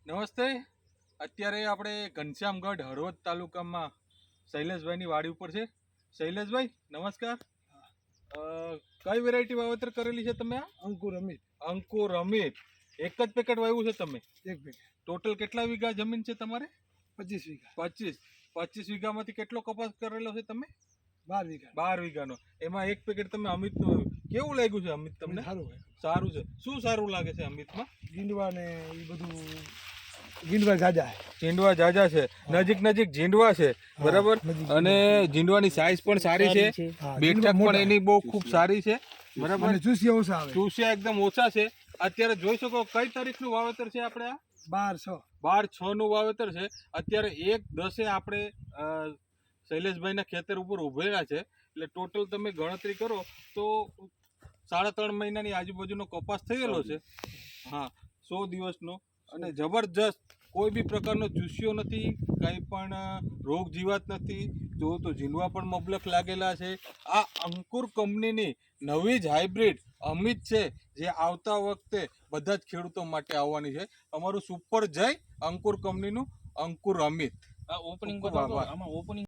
નમસ્તે. અત્યારે આપણે ઘનશ્યામગઢ હળવદ તાલુકામાં શૈલેષભાઈની વાડી ઉપર છે. શૈલેષભાઈ નમસ્કાર. કઈ વેરાયટી વાવેતર કરેલી છે તમે? અંકુર અમિત. અંકુર અમિત. એક જ પેકેટ વાવ્યું છે તમે? એક પેકેટ. ટોટલ કેટલા વીઘા જમીન છે તમારે? 25 વીઘા. 25 વીઘામાંથી કેટલો કપાસ કરેલો છે તમે? 12 વીઘા. 12 વીઘાનો. એમાં એક પેકેટ તમે અમિતનું વાવ્યું. કેવું લાગ્યું છે અમિત તમને? સારું હોય. સારું છે. શું સારું લાગે છે અમિતમાં? ગીંડવા ને એ બધું ગીંડવા જાજા. ઝીંડવા જાજા છે, નજીક ઝીંડવા છે, બરાબર. અને ઝીંડવાની સાઈઝ પણ સારી છે, બેઠક પણ એની બહુ ખૂબ સારી છે, બરાબર. અને ચૂસિયા ઓછા આવે. ચૂસિયા એકદમ ઓછા છે. અત્યારે જોઈ શકો કઈ તારીખનું વાવેતર છે આપણે? આ 12/6 નું વાવેતર છે. અત્યારે 1/10 આપણે શૈલેષભાઈના ખેતર ઉપર ઉભેલા છે. એટલે ટોટલ તમે ગણતરી કરો તો 3.5 મહિનાની આજુબાજુનો કપાસ થયેલો છે. હા, 100 દિવસનો. અને જબરજસ્ત, કોઈ બી પ્રકારનો ચૂસ્યો નથી, કંઈ પણ રોગ જીવાત નથી. જો તો ઝીંડવા પણ મબલખ લાગેલા છે. આ અંકુર કંપનીની નવી જ હાઇબ્રિડ અમિત છે, જે આવતા વખતે બધા જ ખેડૂતો માટે આવવાની છે. અમારું સુપર જય અંકુર કંપનીનું અંકુર અમિત. ઓપનિંગ બતાવો. આમાં ઓપનિંગ